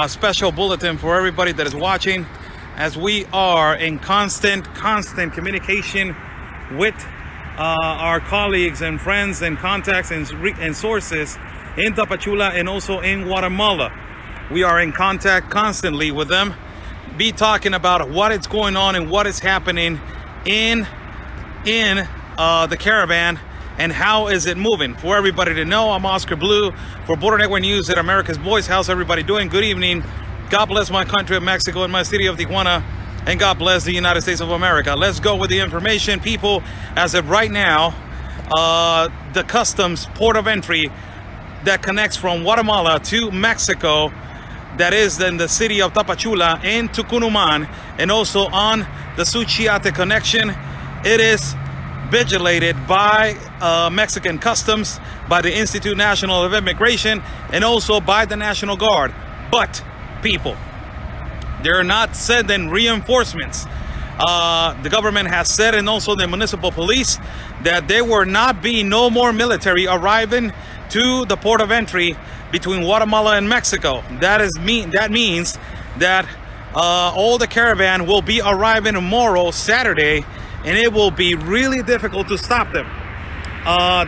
special bulletin for everybody that is watching, as we are in constant communication with our colleagues and friends and contacts and sources in Tapachula and also in Guatemala. We are in contact constantly with them, be talking about what is going on and what is happening in the caravan and how is it moving. For everybody to know, I'm Oscar Blue for Border Network News at America's Voice. How's everybody doing? Good evening. God bless my country of Mexico and my city of Tijuana, and God bless the United States of America. Let's go with the information, people. As of right now, the customs port of entry that connects from Guatemala to Mexico, that is in the city of Tapachula and Tucunuman, and also on the Suchiate connection, it is vigilated by Mexican Customs, by the Institute National of Immigration, and also by the National Guard. But people, they're not sending reinforcements. The government has said, and also the municipal police, that there will not be no more military arriving to the port of entry between Guatemala and Mexico. That means that all the caravan will be arriving tomorrow, Saturday, and it will be really difficult to stop them.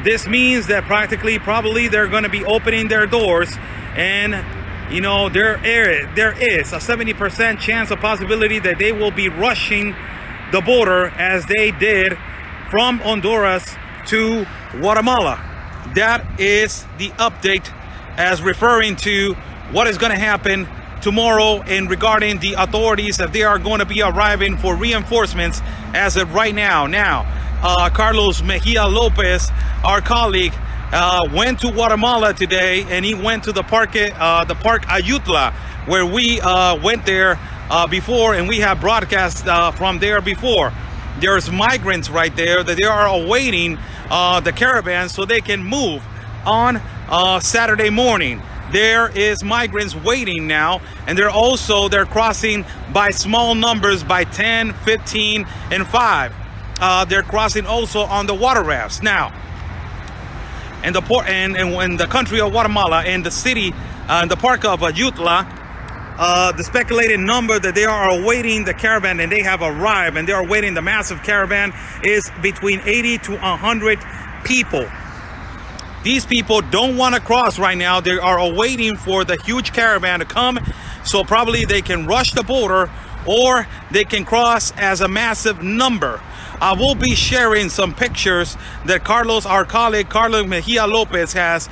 This means that probably they're going to be opening their doors, and you know, there is a 70% chance of possibility that they will be rushing the border as they did from Honduras to Guatemala. That is the update as referring to what is going to happen tomorrow and regarding the authorities that they are going to be arriving for reinforcements as of right now. Carlos Mejia Lopez, our colleague, went to Guatemala today, and he went to the park Ayutla, where we went there before, and we have broadcast from there before. There's migrants right there that they are awaiting the caravan so they can move on Saturday morning. There is migrants waiting now, and they're crossing by small numbers, by 10, 15, and 5. They're crossing also on the water rafts now. And the port and in the country of Guatemala, in the city, the park of Ayutla, the speculated number that they are awaiting the caravan, and they have arrived, and they are awaiting the massive caravan, is between 80 to 100 people. These people don't want to cross right now. They are awaiting for the huge caravan to come, so probably they can rush the border, or they can cross as a massive number. I will be sharing some pictures that our colleague Carlos Mejia Lopez has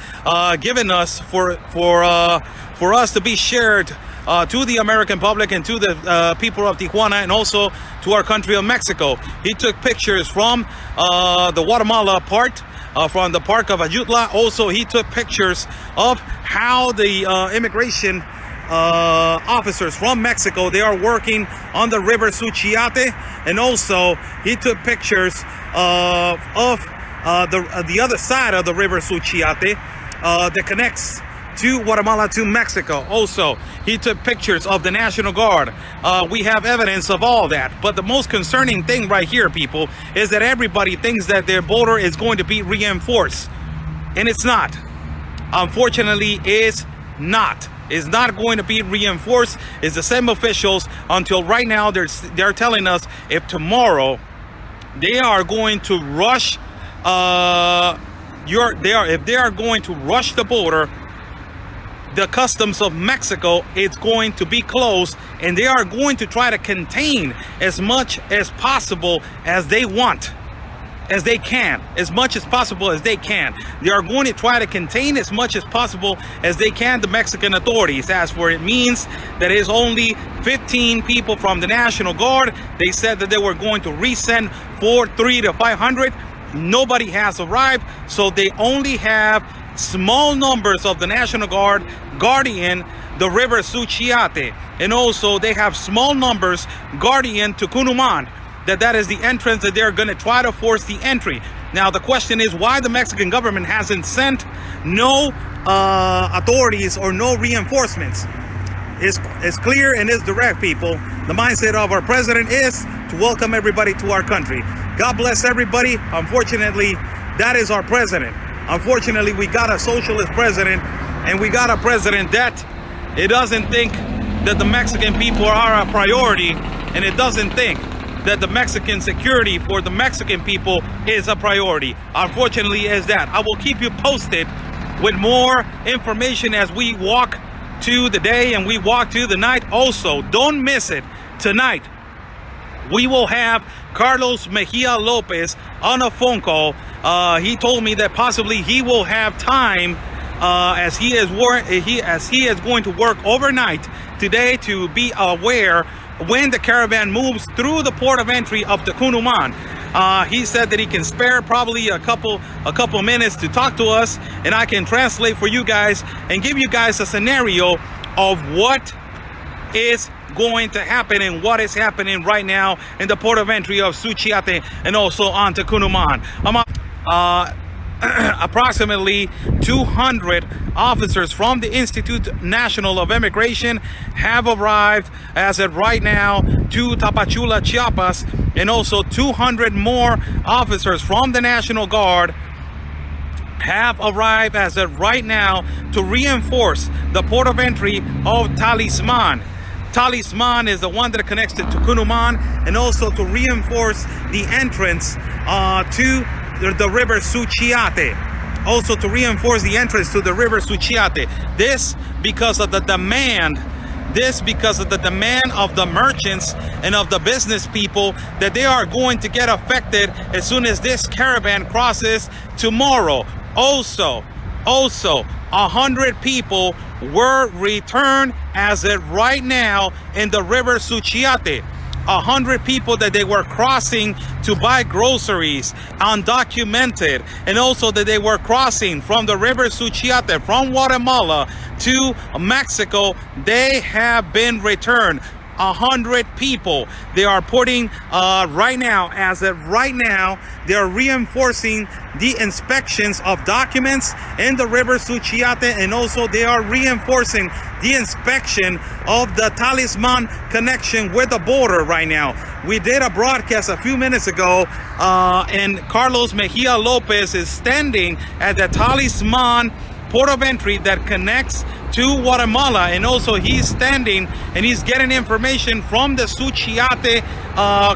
given us for us to be shared to the American public and to the people of Tijuana, and also to our country of Mexico. He took pictures from the Guatemala part, from the park of Ayutla. Also, he took pictures of how the immigration officers from Mexico, they are working on the river Suchiate, and also he took pictures of the other side of the river Suchiate that connects to Guatemala to Mexico. Also, he took pictures of the National Guard. We have evidence of all that. But the most concerning thing right here, people, is that everybody thinks that their border is going to be reinforced, and it's not. Unfortunately, it's not. Is not going to be reinforced. It's the same officials until right now. They're telling us if tomorrow they are going to rush if they are going to rush the border, the customs of Mexico is going to be closed, and they are going to try to contain as much as possible as they want. As they can, as much as possible as they can. They are going to try to contain as much as possible as they can the Mexican authorities. As for it means that it is only 15 people from the National Guard. They said that they were going to resend 300 to 500. Nobody has arrived, so they only have small numbers of the National Guard guarding the river Suchiate, and also they have small numbers guarding Tucunuman. That is the entrance that they're going to try to force the entry. Now the question is why the Mexican government hasn't sent no authorities or no reinforcements. It's clear and it's direct, people. The mindset of our president is to welcome everybody to our country. God bless everybody. Unfortunately, that is our president. Unfortunately, we got a socialist president, and we got a president that It doesn't think that the Mexican people are a priority, and it doesn't think that the Mexican security for the Mexican people is a priority. Unfortunately, is that. I will keep you posted with more information as we walk to the day and we walk to the night. Also, don't miss it. Tonight, we will have Carlos Mejia Lopez on a phone call. He told me that possibly he will have time as he is going to work overnight today to be aware when the caravan moves through the port of entry of the Cunuman. He said that he can spare probably a couple minutes to talk to us, and I can translate for you guys and give you guys a scenario of what is going to happen and what is happening right now in the port of entry of Suchiate and also onto Cunuman. Approximately 200 officers from the Institute National of Immigration have arrived as of right now to Tapachula, Chiapas, and also 200 more officers from the National Guard have arrived as of right now to reinforce the port of entry of Talisman. Talisman is the one that connects it to Cunuman, and also to reinforce the entrance to the river Suchiate. Also to reinforce the entrance to the river Suchiate. This because of the demand. This because of the demand of the merchants and of the business people that they are going to get affected as soon as this caravan crosses tomorrow. Also 100 people were returned as of right now in the river Suchiate. 100 people that they were crossing to buy groceries, undocumented, and also that they were crossing from the river Suchiate from Guatemala to Mexico. They have been returned. 100 people. They are putting right now, as of right now, they are reinforcing the inspections of documents in the river Suchiate, and also they are reinforcing the inspection of the Talisman connection with the border right now. We did a broadcast a few minutes ago, and Carlos Mejia Lopez is standing at the Talisman port of entry that connects to Guatemala, and also he's standing and he's getting information from the Suchiate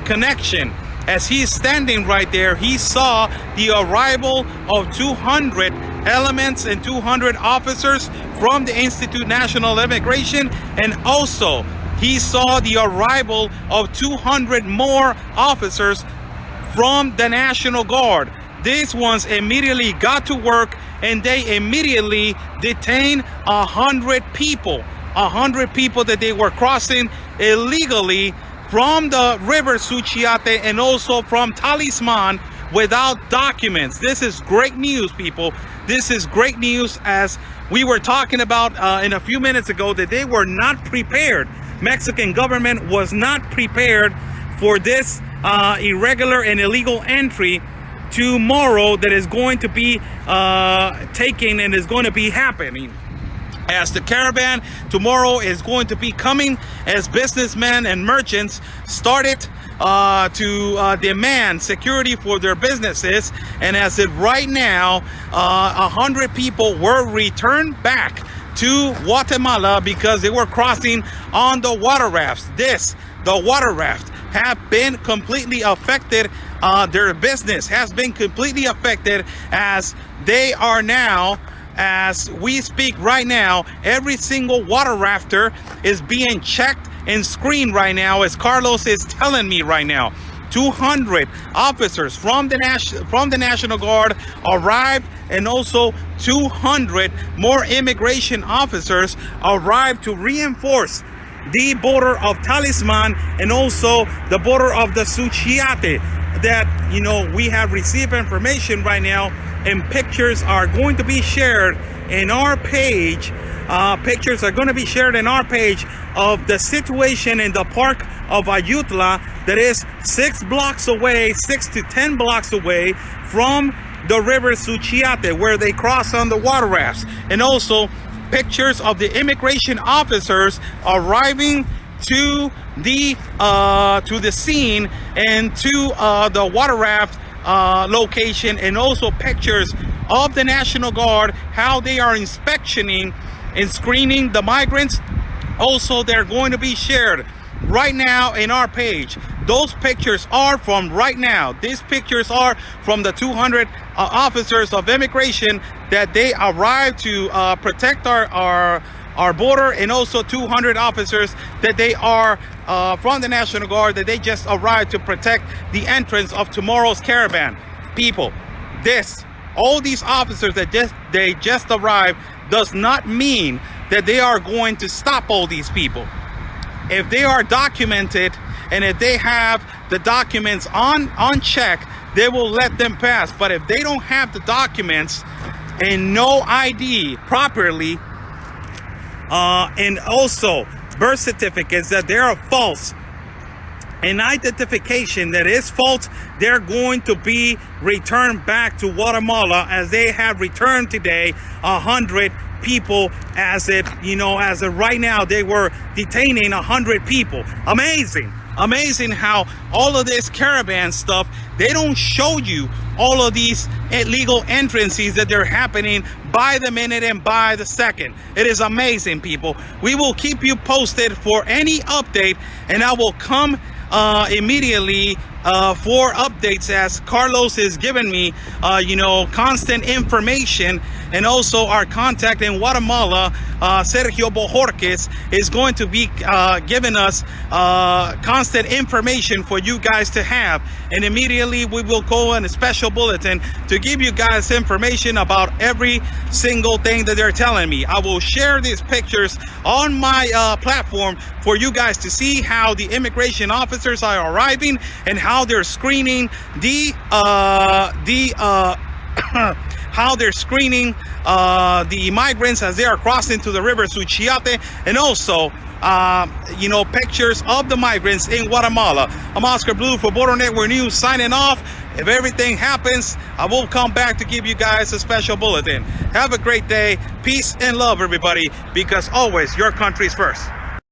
connection. As he's standing right there, he saw the arrival of 200 elements and 200 officers from the Institute National of Immigration, and also he saw the arrival of 200 more officers from the National Guard. These ones immediately got to work, and they immediately detained 100 people. 100 people that they were crossing illegally from the river Suchiate and also from Talisman without documents. This is great news, people. This is great news, as we were talking about in a few minutes ago, that they were not prepared. Mexican government was not prepared for this irregular and illegal entry tomorrow that is going to be taking and is going to be happening. As the caravan tomorrow is going to be coming, as businessmen and merchants started to demand security for their businesses, and as of right now, 100 people were returned back to Guatemala because they were crossing on the water rafts. The water raft have been completely affected. Their business has been completely affected, as they are now, as we speak right now, every single water rafter is being checked and screened right now, as Carlos is telling me right now. 200 officers from the National Guard arrived, and also 200 more immigration officers arrived to reinforce the border of Talisman and also the border of the Suchiate. That, you know, we have received information right now, and pictures are going to be shared in our page. Pictures are going to be shared in our page of the situation in the park of Ayutla, that is 6 blocks away, 6 to 10 blocks away from the river Suchiate, where they cross on the water rafts, and also pictures of the immigration officers arriving to the scene and to the water raft location, and also pictures of the National Guard, how they are inspecting and screening the migrants Also, they're going to be shared right now in our page. Those pictures are from right now. These pictures are from the 200 officers of immigration that they arrived to protect our border, and also 200 officers that they are from the National Guard that they just arrived to protect the entrance of tomorrow's caravan. People, all these officers that they just arrived does not mean that they are going to stop all these people. If they are documented and if they have the documents on check, they will let them pass. But if they don't have the documents and no ID properly, and also birth certificates that they are false, and identification that is false, they're going to be returned back to Guatemala, as they have returned today 100 people. As of right now, they were detaining 100 people. Amazing how all of this caravan stuff, they don't show you all of these illegal entrances that they're happening by the minute and by the second. It is amazing, people. We will keep you posted for any update, and I will come immediately for updates, as Carlos is giving me constant information. And also our contact in Guatemala, Sergio Bojorquez, is going to be giving us constant information for you guys to have. And immediately we will go in a special bulletin to give you guys information about every single thing that they're telling me. I will share these pictures on my platform for you guys to see how the immigration officers are arriving and how they're screening how they're screening the migrants as they are crossing to the river Suchiate, and also pictures of the migrants in Guatemala. I'm Oscar Blue for Border Network News, signing off. If everything happens, I will come back to give you guys a special bulletin. Have a great day. Peace and love, everybody, because always your country's first.